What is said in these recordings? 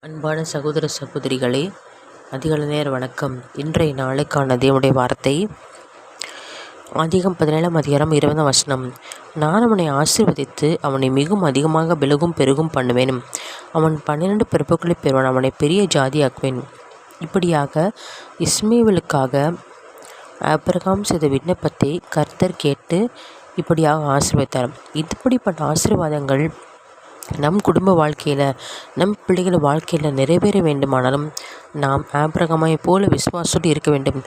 அன்பான சகோதர சகோதரிகளே, அதிகாலை நேர வணக்கம். இன்றைய நாளுக்கான தேவனுடைய வார்த்தை ஆதியாகமம் 17ஆம் அதிகாரம் 20ஆம் வசனம். நான் அவனை ஆசீர்வதித்து அவனை மிகவும் அதிகமாக பெருகும் பண்ணுவேன். அவன் 12 பிறப்புகளை பெறுவான். அவனை பெரிய ஜாதியாக்குவேன். இப்படியாக இஸ்மவேலுக்காக ஆபிரகாம் செய்த விண்ணப்பத்தை கர்த்தர் கேட்டு இப்படியாக ஆசீர்வதித்தார். இப்படிப்பட்ட ஆசீர்வாதங்கள் நம் குடும்ப வாழ்க்கையில், நம் பிள்ளைகள் வாழ்க்கையில் நிறைவேற வேண்டுமானாலும் நாம் ஆபிரகாமை போல விசுவாசத்தோடு இருக்க வேண்டும்.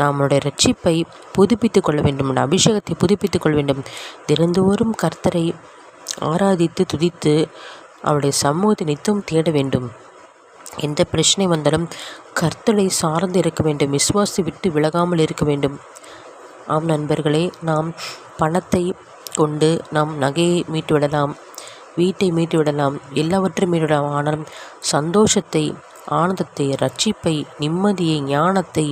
நம்முடைய ரட்சிப்பை புதுப்பித்து கொள்ள வேண்டும், அபிஷேகத்தை புதுப்பித்து கொள்ள வேண்டும். தினந்தோறும் கர்த்தரை ஆராதித்து துதித்து அவருடைய சமூகத்தை நித்தம் தேட வேண்டும். எந்த பிரச்சனை வந்தாலும் கர்த்தரை சார்ந்து இருக்க வேண்டும், விசுவாசத்தை விட்டு விலகாமல் இருக்க வேண்டும். ஆம் நண்பர்களே, நாம் பணத்தை கொண்டு நாம் நகையை மீட்டு விடலாம், வீட்டை மீட்டு விடலாம், எல்லாவற்றையும் மீட்டு விடலாம். ஆனாலும் சந்தோஷத்தை, ஆனந்தத்தை, ரட்சிப்பை, நிம்மதியை, ஞானத்தை,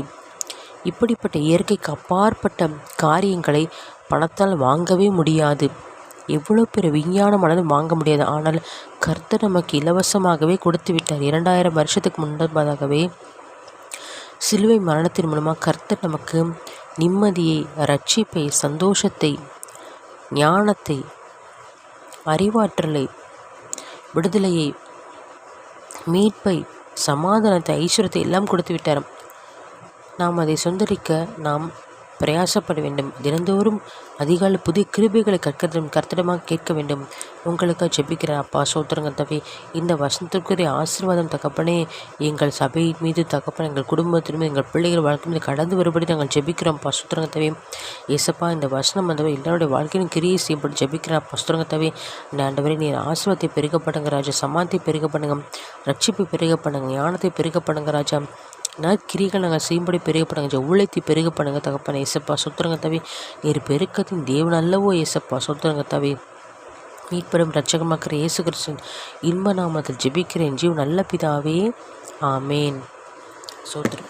இப்படிப்பட்ட இயற்கைக்கு அப்பாற்பட்ட காரியங்களை பணத்தால் வாங்கவே முடியாது. எவ்வளோ பெரிய விஞ்ஞானமானாலும் வாங்க முடியாது. ஆனால் கர்த்தர் நமக்கு இலவசமாகவே கொடுத்து விட்டார். 2000 வருஷத்துக்கு முன்பதாகவே சிலுவை மரணத்தின் மூலமாக கர்த்தர் நமக்கு நிம்மதியை, ரட்சிப்பை, சந்தோஷத்தை, ஞானத்தை, அறிவாற்றலை, விடுதலையை, மீட்பை, சமாதானத்தை, ஐஸ்வர்யத்தை எல்லாம் கொடுத்து விட்டார். நாம் அதை சொந்தரிக்க நாம் பிரயாசப்பட வேண்டும். தினந்தோறும் அதிகாலை புதிய கிருபைகளை கர்த்தரிடமாக கேட்க வேண்டும். உங்களுக்காக ஜெபிக்கிறேன். அப்பா சோத்திரங்க தவி, இந்த வசனத்திற்குரிய ஆசீர்வாதம் தகப்பனே எங்கள் சபையின் மீது, தகப்பன எங்கள் குடும்பத்தின் மீது, எங்கள் பிள்ளைகள் வாழ்க்கை மீது கடந்து வரும்படி நாங்கள் ஜெபிக்கிறோம். அப்பா சோத்திரங்க தவி, ஏசப்பா இந்த வசனம் வந்தவை எல்லாருடைய வாழ்க்கையும் கிரியை செய்யப்பட்டு ஜெபிக்கிறேன். அப்பா சோத்திரங்க தவி, ஆண்டவரே நீர் ஆசீர்வாதத்தை பெருகப்படுங்க ராஜா, சமாதத்தை பெருகப்படுங்க, ரட்சிப்பை பெருகப்படுங்க, ஞானத்தை பெருகப்படுங்க ராஜா, கிரிகள் நாங்கள் செய்யும்படி பெருகப்படுங்க, ஊழியத்தை பெருகப்படுங்க தகப்பன. ஏசப்பா சுத்துறங்க தவி, நீர் பெருக்கத்தின் தேவன் அல்லவோ ஏசப்பா சுத்துறங்க தவி. மீட்பெரும் இரட்சகமாக்கிற இயேசு கிறிஸ்துவின் இன்ப நாமத்தில் ஜெபிக்கிறேன் ஜீவ நல்ல பிதாவே, ஆமேன். சோத்திரம்.